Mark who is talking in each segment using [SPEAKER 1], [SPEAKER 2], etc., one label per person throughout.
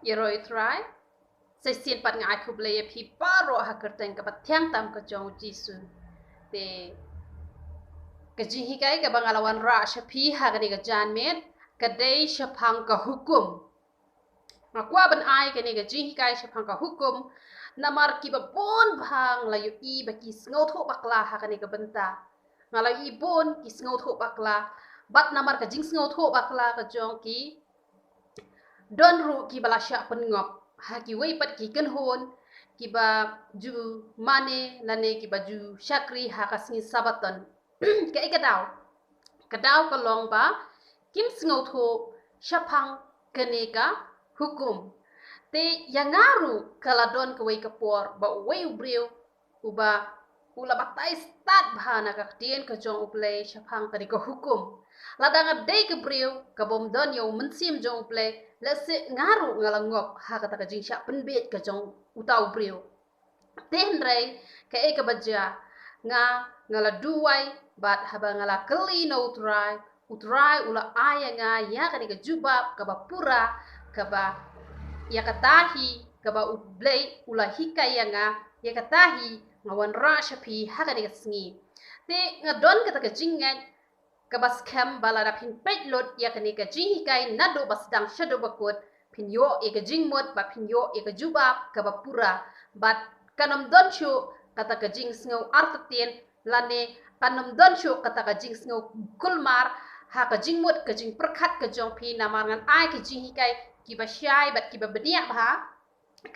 [SPEAKER 1] Yeroi try. Saya sian pat ngai ku blaya pi paro hakerteng ka patyang tam ka jong jisu. Te kajihi kai ka bangalawan ra shapi hagani ka janmet kadai shapang ka hukum. Ngakwa ban ai kani ka jihi kai shapang ka hukum namar ki ba bon bang layu I ba ki sngo tho bakla hagani ka benta. Ngalayu I bon ki sngo tho bakla bat namar ka jing sngo tho bakla ka jong ki don ru ki balasya pengop ha ki wei pat ki kan hon ki ba ju mane lane ki ba ju shakri ha ka singi sabaton ka ikadaw ka long ba kim sngo tho shapang kaneka hukum te yangaru kala don ka wei ka por ba wei ubreu uba ula batai start bhana ka tien ka jong uplay shapang kaneka hukum ladang dei ka breu ka bom don yo mensim jong uplay lese ngaru ngalangop ha kata ka jing sha penbet ka jong utau breu ten rei ka e ka baja ngala duai bat haba ngala keli no utrai ula aya nga ya ka ka jubab ka ba pura ka ba ya katahi ka ba ublei ula hikaya nga ya katahi ngawan ra shapi ha ka ka sngi te ngadon ka ta ka jingat kabas kem balada pin petlot ya kani ka jing kai nado basdang shado bakut pin yo e ka jing mot ba pin yo e ka jubab ka bapura bat kanam don shu kata ka jing sngo artatien lane kanam don shu kata ka jing sngo kulmar ha ka jing mot ka jing perkhat ka jong pi namangan ai ka jing kai ki ba syai bat ki ba benia ba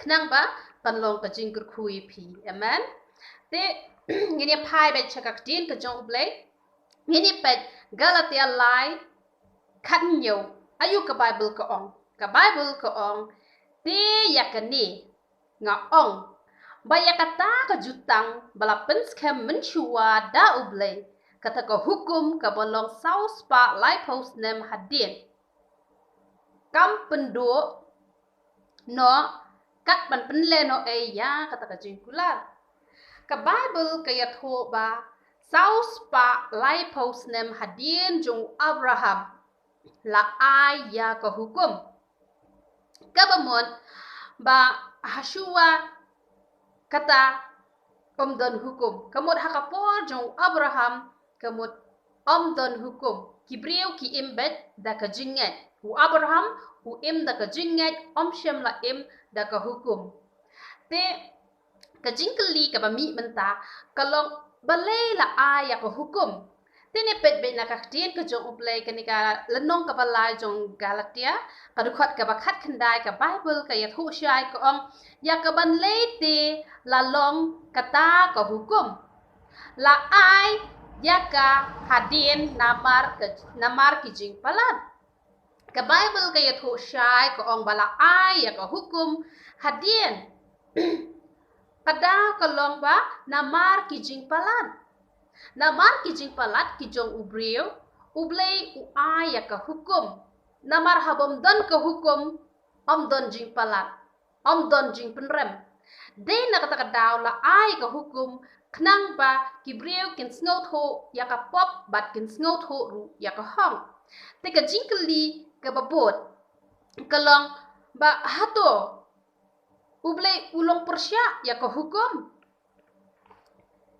[SPEAKER 1] knang ba panlong ka jing kurkhui pi amen te ngini pai ba chakak tin ka jong blai ngini pet Galatia lai khat nhiều ayu ka Bible ka ong te yakani nga ong ba yakata ka jutang bala penskem menchua da uble kata ka hukum ka bolong saus pa lai post nem hadin kam pendo no kat ban penle no e ya kata ka jingkular ka Bible ka yatho ba saus pa lai post nem hadien jong Abraham la ai ya ka hukum kabamon ba Hashua kata omdon hukum kamot hakapor jong Abraham kamot omdon hukum kibriu ki imbet da ka jinget hu Abraham hu im da ka jinget omshem la im da ka hukum te ka jingkeli ka bami menta kalong balay la aya ka hukum tene pet be na ka tien ka jong uplay kanika lenong ka balay jong Galatia kadukhat ka bakhat khandai ka Bible ka yathu shai ka ong ya ka ban te la long kata ka hukum la ai ya ka hadin namar ki jing palan ka Bible ka yathu shai ka ong bala ai ya ka hukum hadin kada kalong ba namar ki jing palan namar ki jing palat ki jong ubreu ublei u aya ka hukum namar habom don ka hukum om don jing palat om don jing penrem de na kata kadaw la ai ka hukum knang ba ki breu kin sngot ho ya ka pop bat kin sngot ho ru ya ka hong te ka jingkeli ka babot kalong ba hato ublei ulong persya ya ka hukum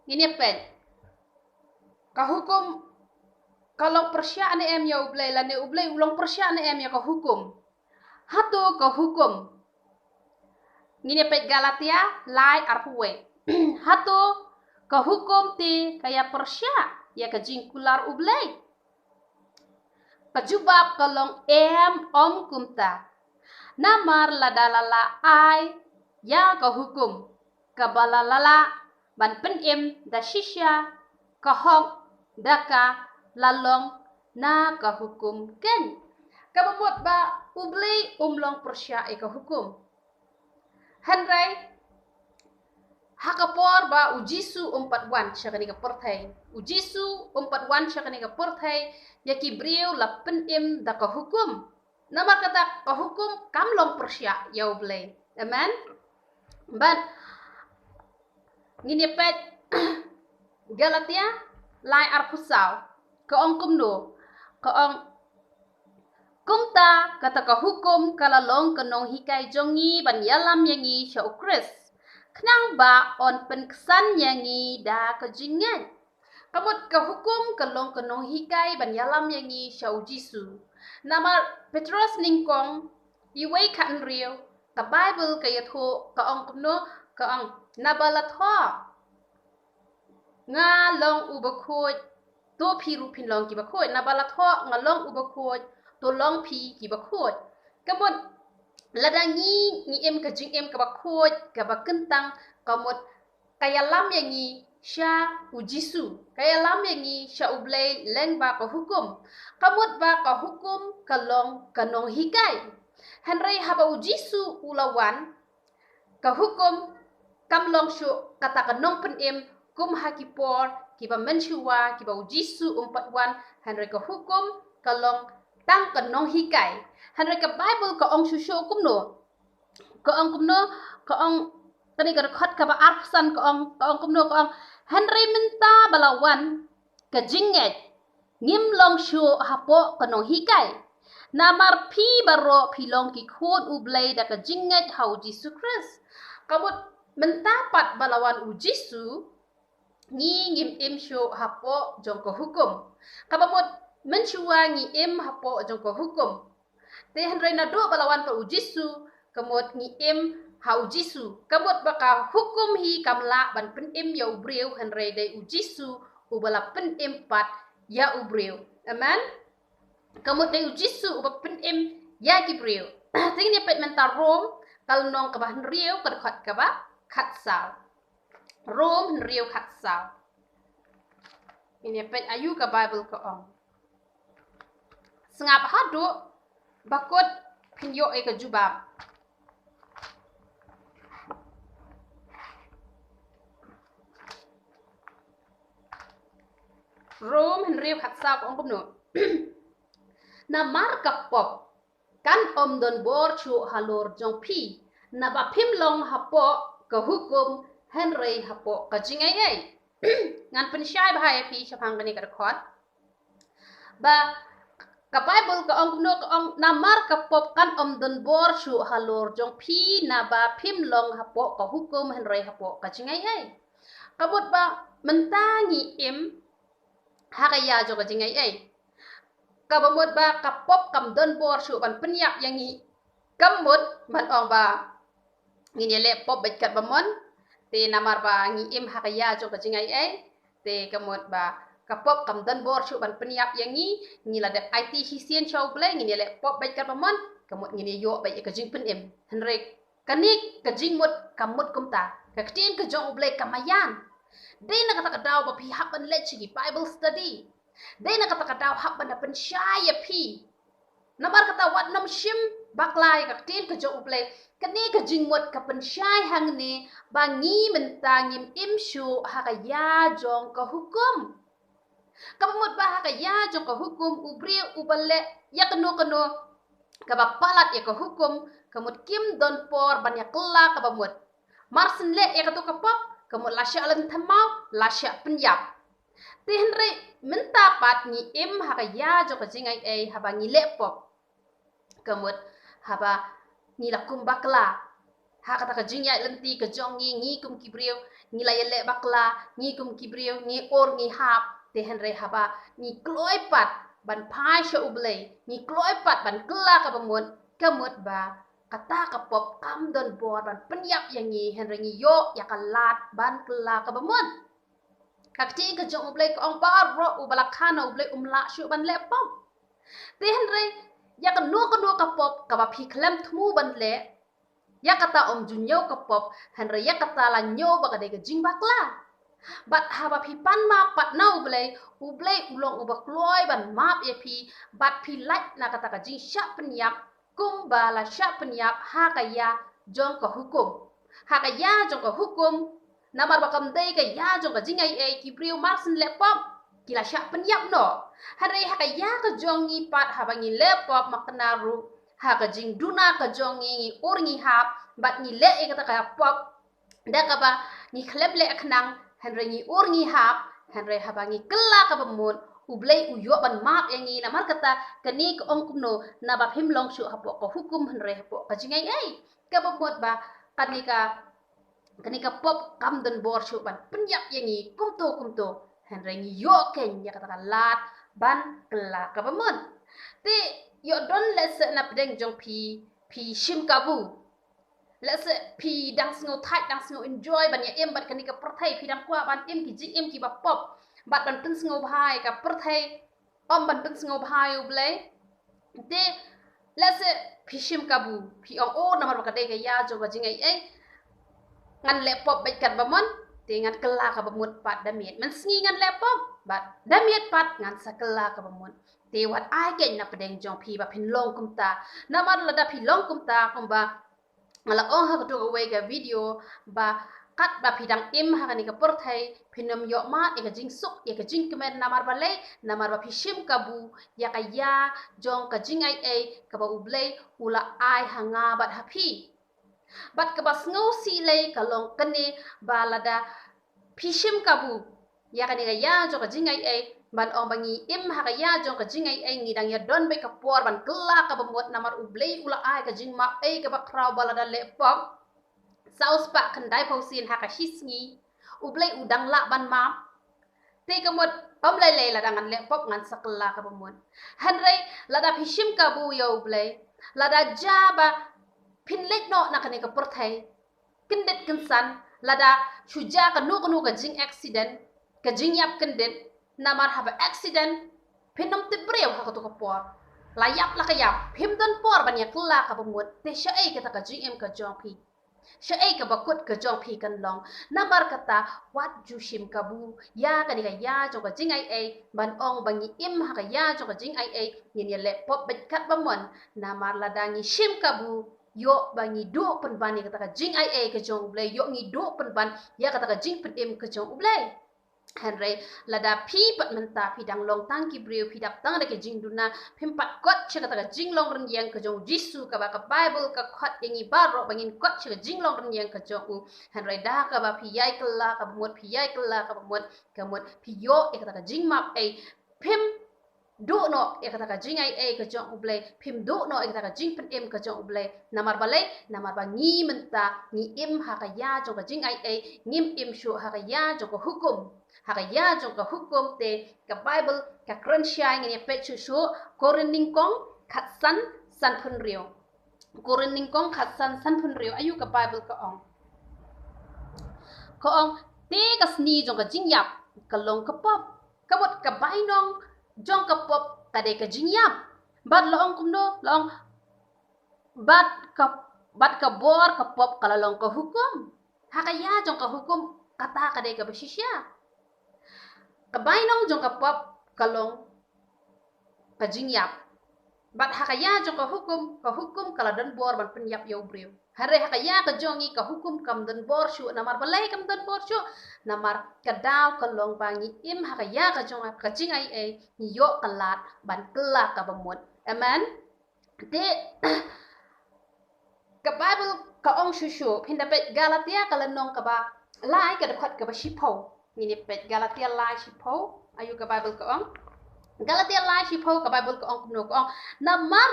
[SPEAKER 1] ini pen ka hukum kalau persya ane em ya ublei lane ublei ulong persya ane em ya ka hukum hato ka hukum ini pen Galatia lai arhuwe hato ka hukum ti kaya persya ya ka jingkular ublei kajubab kalong em om kumta namar ladalala ai ya ka hukum kabalalala ban penem da shisha ka hok daka lalong na ka hukum ken kabamot ba ubli umlong persya e ka hukum hanrai hakapor ba ujisu 41 syakani ka perthai ujisu 41 syakani ka perthai yaki briu la penem da ka hukum nama kata ka hukum kamlong persya ya ublei amen but ngini pet Galatia lai arpusau ka ong kumno ka ong Kumta kata ka hukum kalalong kanong hikay jongi ban yalam yangi siya ukris. Knang ba on penksan yangi da ka jingan. Kamot ka hukum kalong kanong hikay ban yalam yangi siya ujisu. Nama Petros ningkong iway kaan riyo ka Bible kayat ho kaong kuno kaong nabalat ho. Nga long ubakot to pirupin long kibakot nabalat ho nga long ubakot to long pi kibakot. Kamot ladangi ni em ka jing em kabakot kabakentang kamot kayalam yangi siya ujisu kayalam yangi siya ublay leng ba ka hukum kamot ba ka hukum kalong kanong hikay henry haba ujisu ulawan ka hukum kamlong syu kata kanong penem kum hakipor kiba mensyua kiba ujisu umpatwan henry ka hukum kalong tang kanong hikay henry ka Bible ka ong susyo kumno ka ong tani ka khot ka ba arsan ka ong kumno ka ong henry minta balawan ka jinget ngimlong syu hapo kanong hikay namar pi baro pilong ki khot ublay da ka jinget hau Jesus Christ kamut mentapat balawan ujisu ngi ngim im syu hapo jong ko hukum kabamot mensyua ngi im hapo jong ko hukum te henry na do balawan pa ujisu kamot ngi im ha ujisu kamot baka hukum hi kamla ban pen im ya ubreu henry de ujisu ubala pen im pat ya ubreu amen kamot de ujisu uba pen im ya gibreu ting ni pet mentar rom kalnong ka ba henriu ka khat ka ba khatsal rom henriu khatsal ini pet ayu ka Bible ka ong sengap hadu bakut pinyo e ka jubab Rom henriu khatsal ka ong kumno na mar ka pop kan om don bor chu halor jong pi na ba phim long hapo ka hukum henry hapo ka jingai ai ngan pensyai bahaya pi chapang gani ka khot ba ka Bible ka ong no ka ong namar ka pop kan om don bor chu halor jong pi na ba phim long hapo ka hukum henry hapo ka jingai ai kabut ba mentangi im hakaya jo ka jingai ai kabamut ba ka pop kam don bor chu ban penyak yangi kamut man ong ba ngini le pop bet kat bamon te namar ba ngi im hakaya jo ka jingai ai te kamut ba kapop kam dan bor chu ban penyak yangi ngi la de IT hisien show play ngi le pop bai ka pamon kamut ngi yo bai ka jing pen em henry kanik ka jing mut kamut kumta ka tin ka jong play kamayan dei na kata daw ba pi haban le chi Bible study dei na kata daw haban na pen shaya pi namar kata wat nam shim baklai ka tin ka jong play kani ka jing mut ka pen shai hang ni ba ngi mentangim im shu hakaya jong ka hukum kamut bah ka ya jong ka hukum ubri uballe ya kanu ka palat ya ka hukum kamut kim don por ban ya kla ka bamut marsen le ya ka to ka pop kamut lasya alan thamau lasya penyap te henry minta pat ni im ha ka ya jong ka jingai ai haba ngi le pop kamut haba ni la kum bakla ha kata ka jingya lenti ka jong ngi kum kibriu ngi la yele bakla ngi kum kibriu ngi or ngi hap te henry haba ni kloi pat ban pai sha ublei ni kloi pat ban kla ka bamut kamut ba kata ka pop kam don bor ban penyap yang ni henry ni yo ya kalat ban kla ka bamut kakti ka jong ublei ka ong bar ro ubala khana ublei umla shu ban le pom te henry ya ka no ka pop ka ba phi klem thu ban le ya kata om junyo ka pop henry ya kata la nyo ba ka de ka jing bakla bat haba pi pan ma pat na ublei ulong ubak loy ban map ya pi bat pi lat na kata ka jing sya penyap kum bala sya penyap ha ka ya jong ka hukum ha ka ya jong ka hukum namar bakam dei ka ya jong ka jingai ai ki priu marsen le pop kila sya penyap no hari ha ka ya ka jong ni pat ha bangi le pop makna ru ha ka jing duna ka jong ni ur ni hap bat ni le e kata ka pop da ka ba ni klem le aknang henry ni ur ngi hap henry habangi kela ka bamut ublay uyo ban map yangi namar kata kani ko ong kumno na ba phim long shu hapo ko hukum hanre hapo ka jingai ai ka bot ba kani ka pop kam dan bor shu ban penyap yangi kumto hanre ngi yo ken ya kata lat ban kela ka bamon te yo don les na pedeng jong pi shim kabu let's pi dang sngo thai dang sngo enjoy ban ya em bat kani ka perthai pi dang kwa ban em ki jing em ki ba pop bat ban pin sngo bhai ka perthai om ban pin sngo bhai uble te let's pi shim kabu pi ong o namar ba ka de ka ya jo ba jing ai ngan le pop bai kat ba mon te ngan kela ka ba mut pat damiet man sngi ngan le pop bat damiet pat ngan sakela ka ba mon te wat ai ken na pedeng jong pi ba pin long kum ta namar la da pi long kum ta kum ba ngala ong ha to away ga video ba kat ba pidang im ha ni ka porthai pinam yo ma e ka jing suk e ka jing kemen namar ba le namar ba pishim kabu ya ka ya jong ka jing ai ka ba ublei ula ai hanga bat hapi bat ka ba sngo si le ka long kane ba lada pishim kabu ya ka ni ka ya jong ka jing ai ban ong bangi im ha ka ya jong ka jing ai ngi dang ya don be ka por ban kla ka bamot namar ublei ula ai ka jing ma ai ka ba kraw balada le pop saus pa kandai pausin ha ka hisngi ublei udang la ban ma te ka mot om le la dangan le pop ngan sakla ka bamot hanrei la da hishim ka bu yo ublei la da jaba pin lek no na kane ka porthai kindet kinsan la da shuja ka nu ka jing accident ka jing yap kindet namar haba accident pinam te brew ha to ka por layap la ka yap pim don por ban ya kla ka bamut te sha ai ka gm ka jongpi sha ai ka bakut ka jongpi kan long namar kata wat jushim kabu ya ka ni ka ya jo ka jing ai ban ong bangi im ha ka ya jo ka jing ai ni ya le pop bet kat bamon namar la dangi shim kabu yo bangi do pen ban ni kata ka jing ai ka jong ublai yo ngi do pen ban ya kata ka jing pen im ka jong ublai Henry lada pi pat menta pi dang long tang ki breu pi dap tang de jing duna pim pat kot che kata jing long ren yang ka jong jisu ka ba ka bible ka khat yangi baro bangin kot che jing long ren yang ka jong u Henry da ka ba pi yai kala ka mot pi yai kala ka mot pi yo e kata jing map ai pim do no e kata jing ai ka jong ublai pim do no e kata jing pen em ka jong ublai namar balai namar ba ngi menta ngi im ha ka ya jong ka jing ai ngim im shu ha ka ya jong ka hukum hakaya jong ka hukum te ka bible ka kranshai ngi pe chu shu korin ning kong khatsan san phun rio korin ning kong khatsan san phun rio ayu ka bible ka ong te ka sni jong ka jing yap ka long ka pop ka mot ka bai nong jong ka pop ka de ka jing yap bat lo ong kum no lo ong bat ka bor ka pop ka long ka hukum hakaya jong ka hukum kata ka de ka bashisya kabai nong jong ka pop kalong ka jingyap bat hakaya jong ka hukum kala dan bor ban penyap yo breu hare hakaya ka jongi ka hukum kam dan bor shu namar balai kam dan bor shu namar kadaw kalong bangi im hakaya ka jong ka jingai ni yo kalat ban kela ka bamut amen de ka bible ka ong shu pindapet galatia kala nong ka ba lai ka dapat ka ba shipo ini pet Galatia lai shipo ayu ka Bible ka ong Galatia lai shipo ka Bible ka ong kumno ka ong namar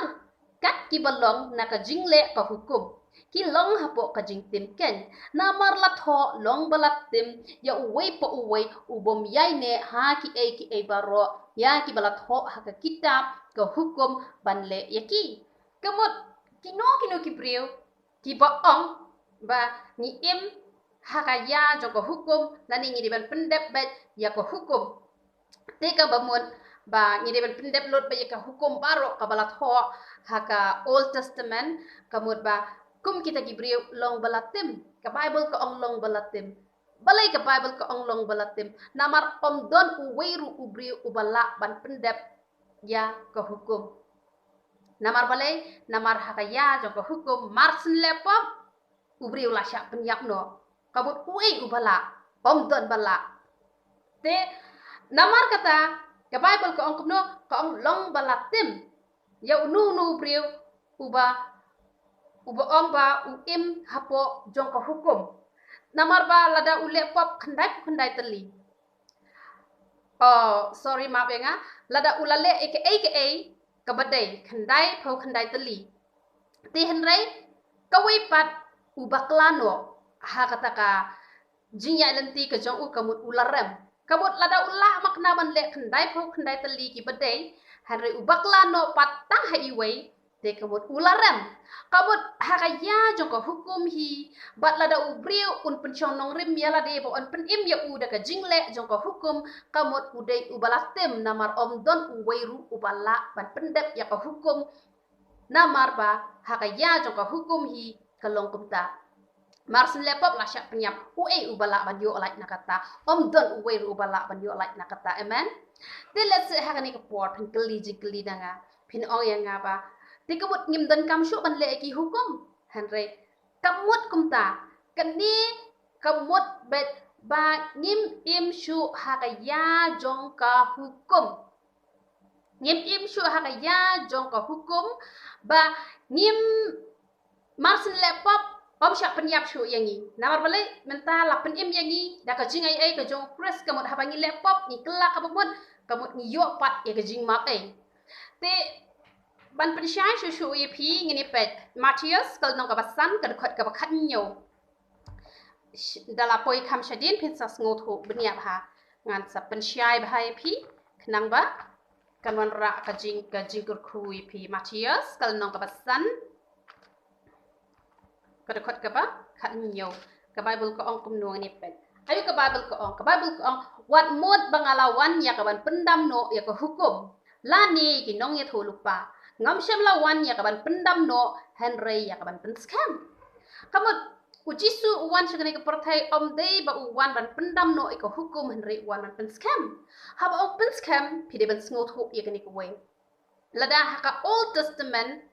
[SPEAKER 1] kat ki balong na ka jingle ka hukum ki long hapo ka jing tim ken namar lat ho long balat tim ya uwei pa uwei ubom yai ne ha ki e baro ya ki balat ho ha ka kitab ka hukum banle yaki kamot kino ki breu ki ba ong ba ni im hakaya joko hukum lani ngi diban pendep bet ya ko hukum teka bamon ba ngi diban pendep lot ba ya ka hukum baro ka balat ho haka old testament kamut ba kum kita gibriu long balatim ka bible ka ong long balatim balai ka bible ka ong long balatim namar om don uweiru ubriu ubala ban pendep ya ka hukum namar balai namar hakaya joko hukum marsin lepop ubriu lasya penyap no kabut uai ubala om don bala te namar kata ka bible ka ong kumno ka ong long balatim ya nu breu uba om ba im hapo jong ka hukum namar ba lada ule pop khandai teli oh sorry maaf ya nga lada ulale aka kabadai khandai phau khandai tali ti henrei kawai pat ubaklano ha kata ka jinya lenti ka jong u kamut ularem kamut lada ulah makna ban le khandai phau khandai tali ki badai henrei ubaklano pat tang hai wei te kamut ularem kamut hakaya jong ka hukum hi bat lada ubriu un penchong nong rim ya lade bo on pen im ya u da ka jingle jong ka hukum kamut udai ubalatem namar omdon uweiru ubala ban pendep ya ka hukum namar ba hakaya jong ka hukum hi kalong kumta marsin lepop la syak penyap ubala ban yo like nakata omdon uweiru ubala ban yo like nakata amen te let's hakani ka port pen keli danga pin ong yang ngaba ti kamut ngim dan kam syu ban le ki hukum henre kamut kumta kani kamut bet ba ngim im syu hakaya jong ka hukum ngim im syu hakaya jong ka hukum ba ngim marsin lepop om syak penyap syu yangi namar bale menta la pen im yangi da ka jingai ai ka jong press kamut habangi lepop ni kelak kamut ni yo pat ya ka jing mak ai te ban pensyai syu ye pi ngini pet Matius kal nong ka basan ka khot ka bakhat nyo dala poi kham shadin pin sas ngotho bniap ha ngan sa pensyai bhai pi khnang ba kan wan ra ka jing kur khu ye pi Matius kal nong ka basan ka khot ka ba khat nyo ka Bible ka ong kum nuang ni pet ayo ka Bible ka ong wat mod bangalawan ya ka ban pendam no ya ka hukum lani ki nong ye tho lupa ngam shem lawan ya ka ban pendam no henry ya ka ban pen scam kamut ujisu uwan shagani ka perthai om dei ba uwan ban pendam no ka hukum henry uwan ban pen scam haba ong pen scam pide ban sngot ho ya kani ka we lada ha ka old testament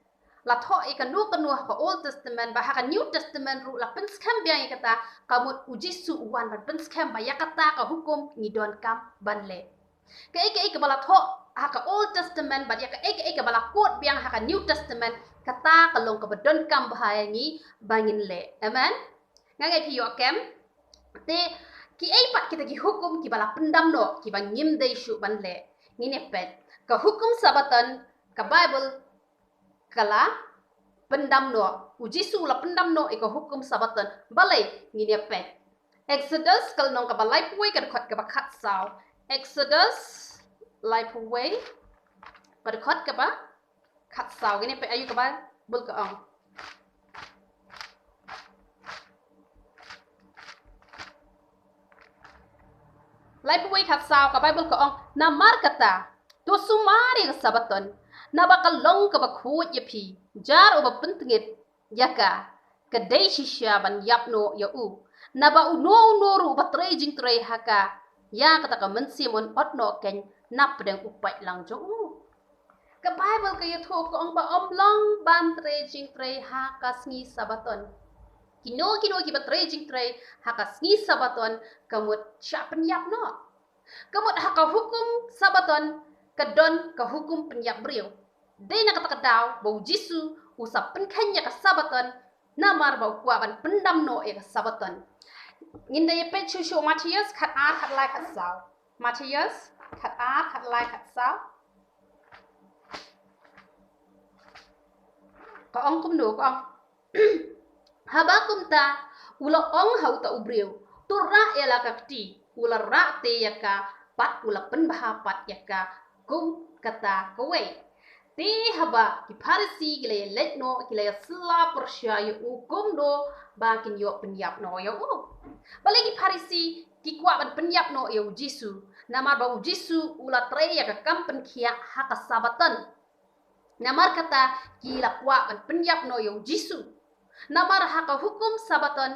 [SPEAKER 1] la tho e ka nu ka old testament ba ha ka new testament ru la pen scam biang kata kamut ujisu uwan ban pen scam ba ya kata ka hukum ni don kam ban le ka bala tho haka old testament ba ya ka bala quote biang haka new testament kata kalong ka badon kam bahaya ni bangin le amen ngai pi yo kem te ki ai pat kita ki hukum ki bala pendam no ki bang ngim dei shu ban le ni ne pet ka hukum sabaton ka bible kala pendam no ujisu la pendam no ka hukum sabaton balai ni ne pet exodus kal nong ka balai puai ka khot ka bakhat saw exodus life away pada khot ka ba khat saw gini pe ayu ka ba bul ka ong life away khat saw ka bible ka ong na mar kata to sumari ka sabaton na bakal long ka ba khut ye phi jar oba pentingit yaka ka dei shisha ban yapno ya u na ba uno ru ba tre jing tre haka ya kata ka mensimon otno ken nap pedang upai lang jo ka bible ka yatho ko ong ba omlong ban tre jing tre ha ka sngi sabaton kino ki ba tre jing tre ha ka sngi sabaton kamut sya penyap no kamut ha ka hukum sabaton ka don ka hukum penyap brio dei na kata daw bau jisu usap penkanya ka sabaton namar bau kwa ban pendam no e ka sabaton nginda ye pe chu Matius khat a khat lai khat saw Matius khat a khat lai khat saw ka ong kum no ka haba kum ta ula ong hau ta ubriu turra ela ka ti ula ra te ya ka pat ula pen bah pat ya ka kum kata kowe ti haba ki parisi gile let no gile sla persya yu kum do ba kin yo penyap no yo balagi parisi ki kwa ban penyap no yo jisu namar ba jisu ula tre ya ka kam pen khia ha ka sabaton namar kata ki la kwa ban penyap no yo jisu namar ha ka hukum sabaton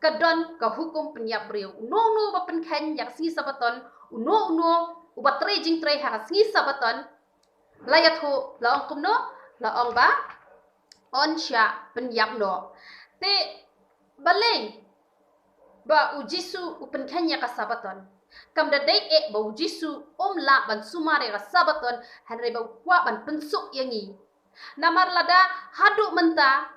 [SPEAKER 1] kadon ka hukum penyap brio no ba pen khen yak si sabaton no uba tre jing tre ha ka si sabaton layat ho la ong kum no la ong ba on sya penyap no te baleng ba ujisu upen kenya ka sabaton kam da dai e ba ujisu la ban sumare ka sabaton hanre ba kwa ban pensuk yangi namar lada hadu menta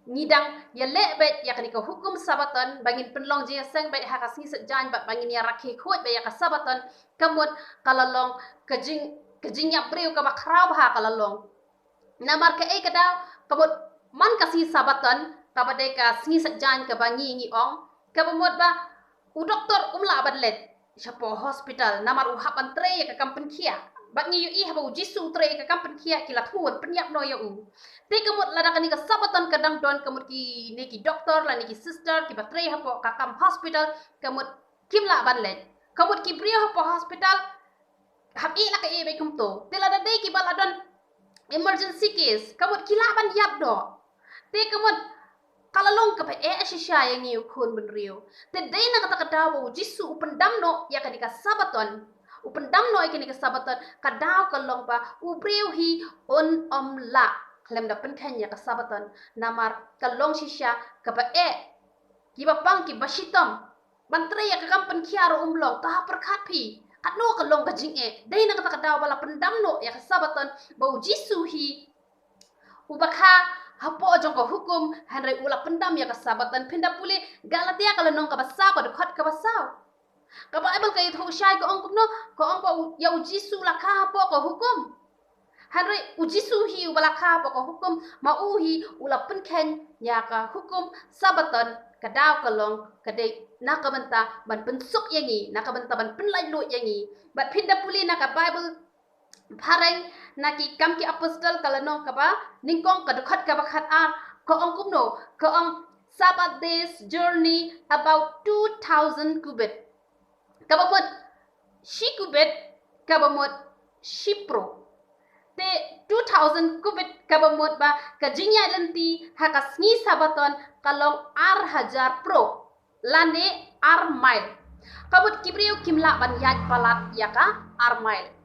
[SPEAKER 1] ngidang ya lebet ya kanika hukum sabaton bangin penlong je sang bet hakas ni sejan bat bangin ya rakhi khot be ya ka sabaton kamut kalalong kejing ya breu ka bakrau ha kalalong namar ke e kada kamut man kasi sabaton kabade ka singi sejan ka bangi ngi ong kabumot ba u doktor umla badlet chapo hospital namar u hapan tre ya ka kampen kia bat ngi yu i haba u jisu tre ka kampen kia kila thuon penyap no ya u te kamut lada kani ka sabaton kadang don kamut ki neki doktor la neki sister ki batre hapo ka kam hospital kamut kimla badlet kamut ki brio hapo hospital hab i la ka e be kumto te lada dei ki baladon emergency case kamut kila ban yap do te kamut kalalong ka pa e asisya yang yu kun ben rio te dei na kata kadawo jisu upendam no ya kani ka sabaton upendam no ikini ka sabaton kadaw kalong pa ubreu hi on la klem da penkan ya ka sabaton namar kalong sisya ka pa e kiba pang ki basitom bantre ya ka kampen kiaro umlong ta perkat pi katno kalong ka jing e dei na kata kadaw bala pendam no ya ka sabaton bau jisu hi ubakha hapo jong ko hukum hanre ula pendam ya ka sabaton pinda puli galatia kalau nong ka basa ko dekat ka basa ka Bible ka itu syai ko ong no ko ong pa ya jisu la ka hapo ko hukum hanre ujisu hi ubala ka hapo ko hukum mauhi ula penken ya ka hukum sabaton kadaw kalong kadai nakabanta ban pensuk yangi nakabanta ban penlai lu yangi bat pinda puli naka Bible pareng naki kam ki apostol kala nong kaba ningkong kadukat kabakat ar ko ong kumno ko ong Sabbath days journey about 2000 cubit kabamot shi cubit kabamot shi pro te 2000 cubit kabamot ba kajinya lenti hakas ni sabaton kalong ar hajar pro lane ar mile kabut kibriu kimla ban yaj palat yaka ar mile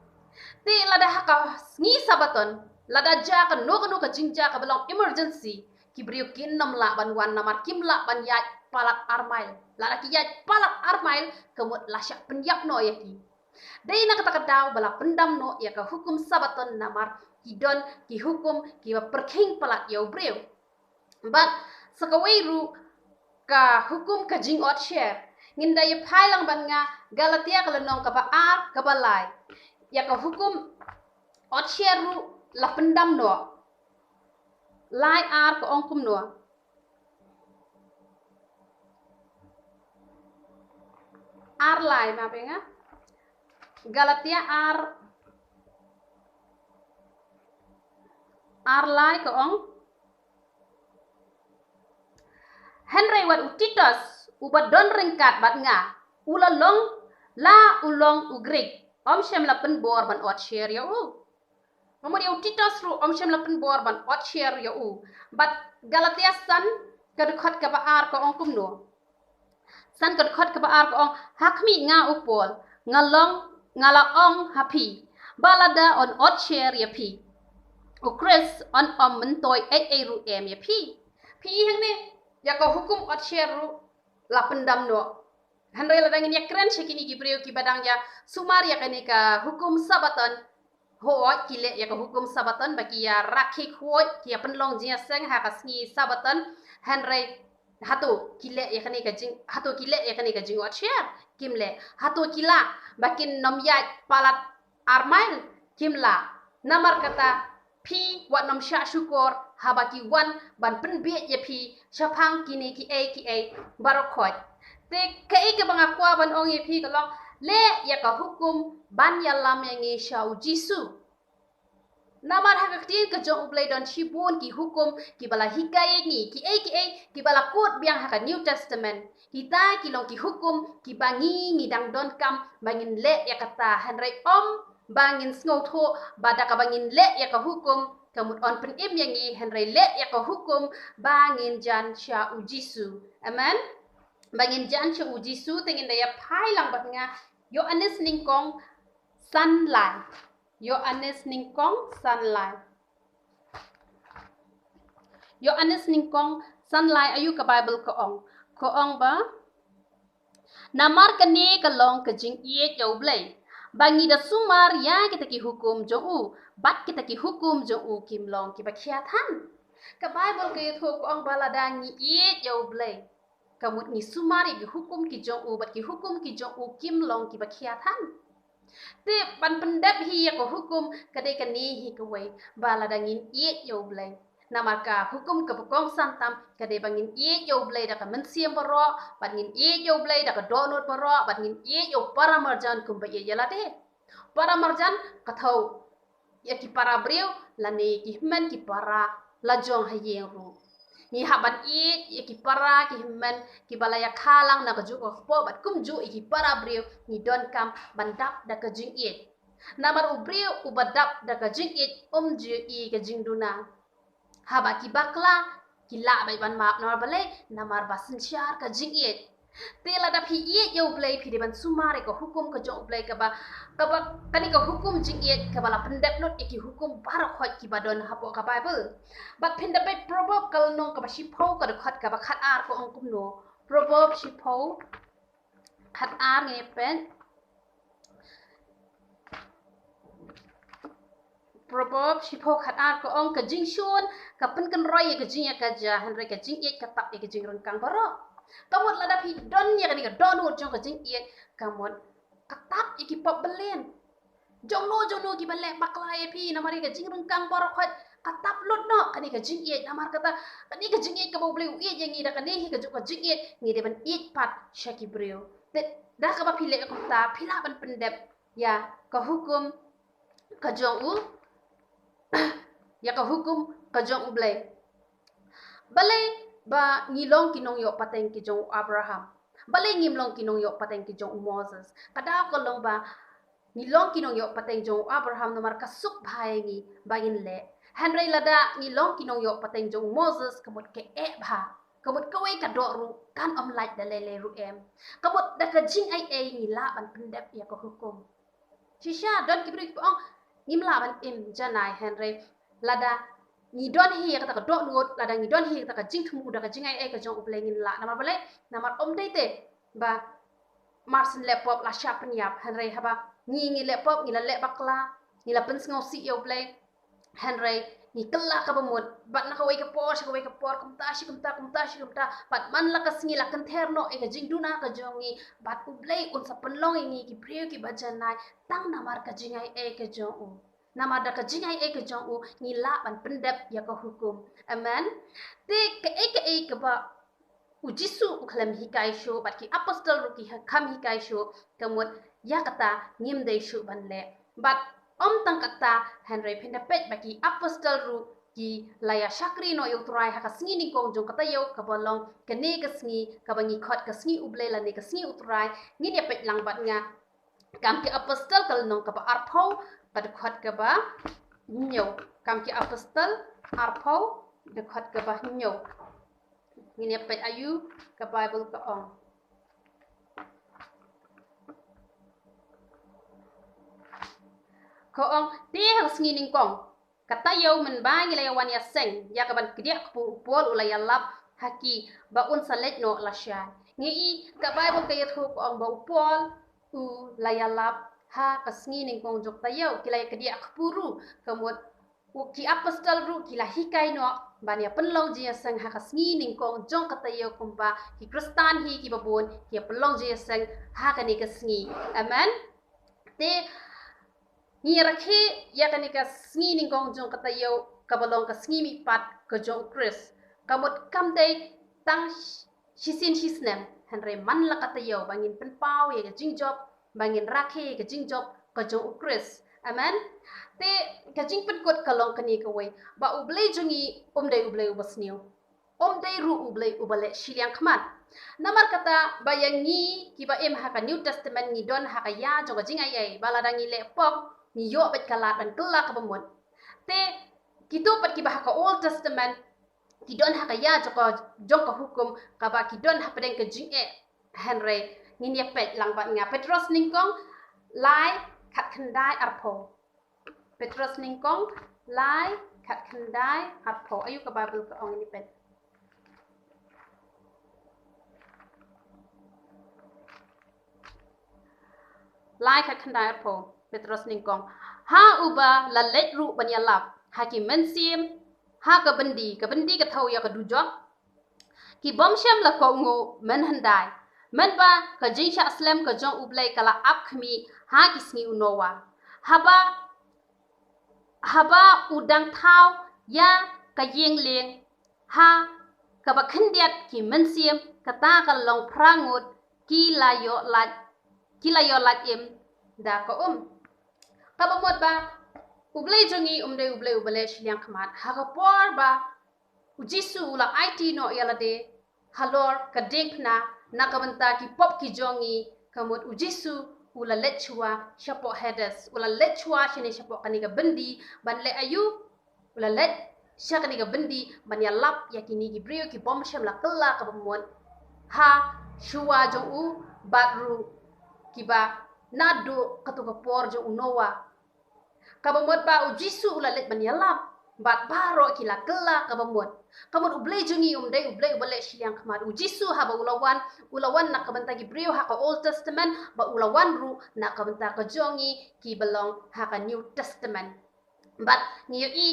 [SPEAKER 1] te lada haka ni sabaton lada ja ka no ka jingja ka belong emergency kibriu kinnam la ban wan namar kimla ban yaj palat ar mile lada ki yaj palat ar mile kemut lasyak penyap no yaki dei na kata kadaw bala pendam no ya ka hukum sabaton namar kidon ki hukum ki perking palat ya breu but sakawairu ka hukum ka jing ot share nginda ye phailang ban nga galatia ka lenong ka ba ar ka balai ya ka hukum ot share ru la pendam no lai ar ka ongkum no ar lai ma penga galatia ar lai ka ong Henry wat utitos ubat don ringkat bat nga ulalong la ulong ugrik om shem la pen bor ban ot share ya u ngomori utitos ru om shem la pen bor ban ot share ya u bat galatia san kadukhat ka ba ar ko ong kumno san kadukhat ka ba ar ko ong hakmi nga upol ngalong ngala ong happy balada on ot share ya pi o chris on mentoy ru em ya pi hang ne ya ko hukum ot share ru la pendam no handai la dangin ya keren shekini ki breu ki badang ya sumar ya kani ka hukum sabaton ho kile ya ko hukum sabaton baki ya rakhi khoi ki ya penlong jia seng ha kasni sabaton handai hatu kile ya kani ka jing hatu kile ya kani ka jing ot share kimle hatu kila bakin nom ya palat armail kimla namar kata pi wat nom sya syukur habaki wan ban penbe ye pi syapang kini ki a barokot te kai ke bangakwa ban ong ye pi kalong le ya ka hukum ban ya lam yang ngi syau jisu namar hakaktin ke jong ublai don shibun ki hukum ki bala hikay ngi ki a ki bala kod biang haka new testament kita ki long ki hukum ki bangi ngidang don kam bangin le ya kata hanrai om bangin sngoto bada ka bangin le ya ka hukum kamut on pen im yang i hanrai le ya ka hukum bangin jan sya ujisu amen bangin jan sya ujisu tengin daya pai lang bat nga yo anes ningkong sunlight yo anes ningkong sunlight yo anes ningkong sunlight ayu ka bible ko ong ba namar kani kalong ka jing iet yo blai bangi da sumar ya kita ki hukum jo u bat kita ki hukum jo u kim long ki bakhiathan Ka Bible ke thu ko ang balada ni it yo blay. Kamut ni sumari ki hukum ki jong u bat ki hukum ki jong u kim long ki bakhiatan. Te ban pendap hi ya ko hukum kadai kani hi ko wei balada ngin it yo blay. Namaka hukum ke pokong santam kadai bangin it yo blay da ka mensiam baro bat ngin it yo blay da ka donut baro bat ngin it yo para marjan kum ba ye yalate. Para marjan kathau ya ki para brio lani ki men ki para lajong hayeng ru ni haban ya ki para ki men ki balaya khalang na ka ju ko po bat kum ju ki para brio ni don kam bandap da ka jing namar u brio u badap da ka jing ju ka jing duna haba ki bakla ki la bai ban map nor bale namar basin syar ka jing tela da phi yo play phi ban sumare ko hukum ka jo play ka ba kani ka hukum jing ka bala pendap not ki hukum para khot ki badon hapo ka Bible but pendap proverb kal nong ka ba shipo ka khot ka ba khat ar ko ongkum no proverb shipo khat ar nge pen proverb shipo khat ar ko ong ka jing shun ka pen kan roi ka jing ka ja han ka jing ka tap ka jing rong kang baro kamot lada pi don ya kani ka don wo jong ka jing kamot katap iki pop belen jong no ki bale bakla ye pi namari ka jing rong kang baro khot katap lot no kani ka jing namar kata kani ka jing ka bo ble yang ni da kani ka jong ka jing ni de ban pat shaki brio da ka ba pi le ka ta pila ban pendep ya ka hukum ka jong u ya ka hukum ka jong u ble bale ba ngilong kinong yo pateng ki jong Abraham bale ngimlong kinong yo pateng ki jong Moses kada ko long ba ngilong kinong yo pateng jong Abraham nomar kasuk bhai ngi bangin le henry lada ngilong kinong yo pateng jong Moses kamut ke bha kamut kawai ka do ru kan om like da lele ru kamut da ka jing ai ngi la ban pendep ya ko hukum shisha don ki bri ong ngimla ban janai henry lada ni don hi kata ka dot ngot lada ni don hi kata ka jing thumu da ka jing ai ka jong uplengin la namar bale namar om dei te ba marsin laptop la shapen yap henry haba ni laptop ni la le bakla ni la pens ngau si yo play henry ni kella ka bamut bat na ka wai ka por kum ta bat man la ka singi la kan therno e ka jing duna ka jong ni bat uplay un sa penlong ni ki priyo ki bajanai tang namar ka jing ai ka jong nama da ka jingai ka jong u ni la ban pendap ya ka hukum amen te ka ka ba ujisu uklam hikai sho bat ki apostle ru ki kham hikai sho kamut ya kata ngim dei shu ban le bat om tang kata henry pendapet ba ki apostle ru ki laya shakri no yo trai ha ka sngi ni kong jong kata yo ka bolong ka ne ka sngi ka bangi khot ka sngi uble la ne ka sngi utrai ni ne pet lang bat nga kam ki apostle kal nong ka ba arpho pada khot ka ba nyo kam ki apostle arpho de khot ka ba nyo ni pet ayu ka Bible ka ong ko ong te hang sngi ning kong kata yo men ba ngi la wan ya seng ya ka ban kidia pu pol ulaya lap haki ba un salet no la sha ngi ka Bible ka yetho ko ong ba pol u la ya lap ha ka sngi ning kong jok tayo kilai ke dia kpuru kamut ki apostle ru kila hikai no bania penlong je sang ha ka sngi ning kong jong ka tayo kumba ki kristan hi ki babon ki penlong je sang ha ka ni ka sngi amen te ni rakhe ya ka ni ka sngi ning kong jong ka tayo ka balong ka sngi mi pat ka jong kris kamut kam dei tang hisin hisnem henry man la ka tayo bangin penpau ye ka jingjob bangin rakhe ka jingjob ka jong ukris amen te ka jing pen kot kalong kani ka wei ba ublei jungi umdei ublei ubasniu umdei ru ublei ubale shiliang khmat namar kata bayangi ki ba em ha ka new testament ni don ha ka ya jong ka jing ai baladangi le pok ni yo bet kalat ban kala ka bamut te kitu pat ki ba ha ka old testament ki don ha ka ya jong ka hukum ka ba ki don ha padeng ka jing henry ni ne pet lang bat nga petros ningkong lai khat khandai arpho petros ningkong lai khat khandai arpho ayu ka Bible ka ong ni pet lai khat khandai arpho petros ningkong ha uba la let ru ban ya lap ha ki men sim ha ka bendi ka thau ya ka du jok ki bom sham la ko ngo men handai men ba ka jing sha slam ka jong ublai kala ap khmi ha kisngi unowa haba udang thau ya ka yeng leng ha ka ba khendiat ki men siam ka ta ka long prangut ki la yo lat im da ka ka ba mot ba ublai jongi umde ublai ubale shliang khmat ha ka por ba ujisu la IT no yala de halor ka dingna nakabanta ki pop ki jongi kamut ujisu ula lechua shapo headers ula lechua shine shapo kaniga bendi ban le ayu ula let shakaniga bendi ban ya lap yakini ki brio ki bom shem la kala ka bamon ha shua jo u badru kiba nadu katuka por jo unowa kabamot ba ujisu ula let ban ya lap bat baro kila kala kabamot kamut ublay jungi umday ublay ubale shiliang khamad ujisu haba ulawan na kabanta ki brio ha ka Old Testament ba ulawan ru na kabanta ka jongi ki belong ha ka New Testament bat niyo i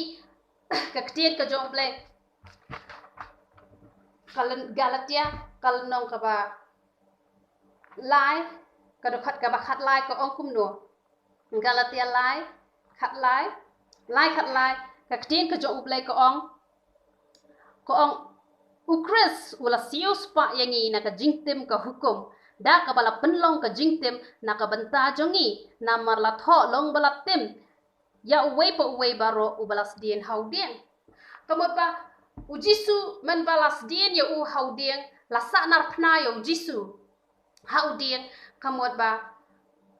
[SPEAKER 1] ka ktiet ka jong ublay kalan Galatia kalnong ka ba lai ka do khat ka ba khat lai ka ong kum no Galatia lai khat lai ka ktiet ka jong ublay ka ong ukris wala sius pa yangi na ka jingtem ka hukum da ka bala penlong ka jingtem na ka banta jongi na marla tho long bala tem ya uwe pa uwe baro ubalas dien haudien kamot ba ujisu men balas dien ya u haudien la sanar pna ya ujisu haudien kamot ba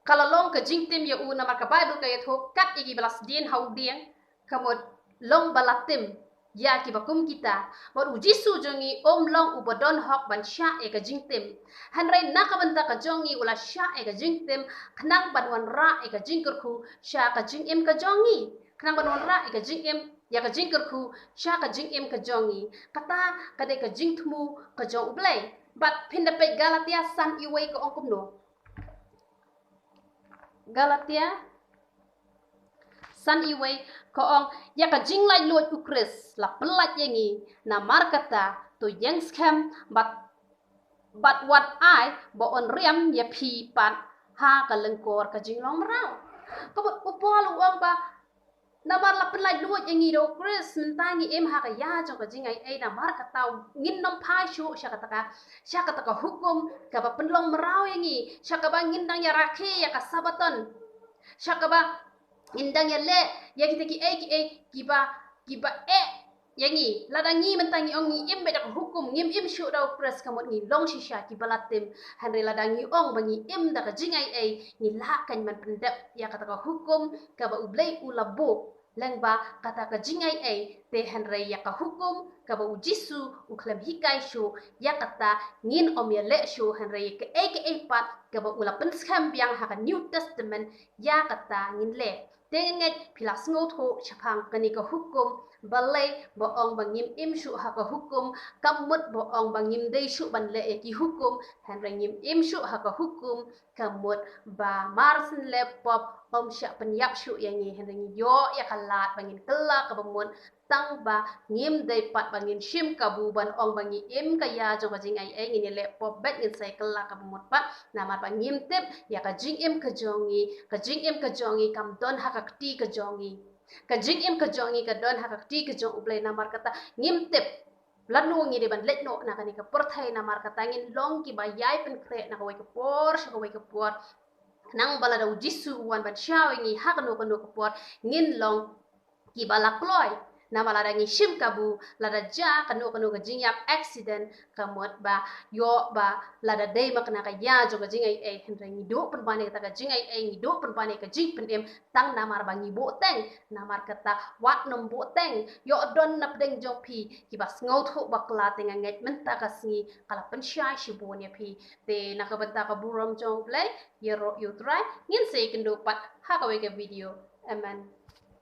[SPEAKER 1] kalalong ka jingtem ya u na maka bible ka yatho kat igi balas dien haudien kamot long bala tem ya ki bakum kita war ujisu jongi long ubodon hok ban sha e ka jingtem hanrai nakabanta ka jongi ula sha e ka jingtem khnang banwan ra e ka jingkurku sha ka jingem ka jongi khnang banwan ra e ka jingem ya ka jingkurku sha ka jingem ka jongi kata kade ka jingthmu ka jong ublai bat pinda pe Galatia san iwei ka ongkum no Galatia san iwei ko ong ya ka jinglai lot ukris la pelat yangi na markata to yang scam but what I bo on riam ya pi pat ha ka lengkor ka jinglong marau ko upol uang ba na mar la pelat lot yangi do ukris mentangi em ha ka ya jo ka jingai ai na markata ngin nom phai shu sha ka ta hukum ka ba penlong marau yangi sha ka ba ngin dang ya rakhe ya ka sabaton sha ka ba indang ya le ya kita ki kiba yangi ladangi mentangi ongi im bedak hukum ngim im shu da press kamot ni long shisha ki balatim hanre ladangi ong bangi im da ka jingai ni la kan man pendap ya kata ka hukum ka ba ublai ulabo lengba kata ka jingai te hanre ya ka hukum ka ba ujisu uklam hikai shu ya kata ngin om ya le shu hanre ka pat ka ba ulapen skam biang ha ka New Testament ya kata ngin le tenget pilas ngotho chapang kani ka hukum balai boong bangim im shu ha ka hukum kamut boong bangim dei shu ban le ki hukum han rangim im shu ha ka hukum kamut ba marsin le pop om sha penyap shu yangi han rangi yo ya kalat bangin kela ka bamun tang ba ngim dei pat bangin shim kabu ban ong bangi im ka ya jo ka jing ai ngin le pop bet ngin sai kela ka bamun pat na ma ba ngim tep ya ka jing im ka jongi kam don ha ka ti ka jongi ka jing im ka jongi ka don ha ka ti ka jong ublai na mar kata ngim tep lanu ngi de ban let no na ka ni ka porthai na mar kata ngin long ki ba yai pen kre na ka wai ka por sha ka wai ka por nang bala da ujisu wan ban shawengi ha ka no ka por ngin long ki bala kloi na malada ngi shim kabu lada ja kanu ka jinyak accident kamot ba yo ba lada dei makna ka ya jo ka jingai henrengi do pen bane ka jingai ngi do pen bane ka jing pen em tang namar bangi bo teng namar kata wat nom bo teng yo don nap deng jong pi ki bas ngaut ho bakla teng nget menta ka singi kala pen sha shi bo ne pi te na ka banta ka burom jong play yo try ngin se kendo pat ha ka we ka video amen.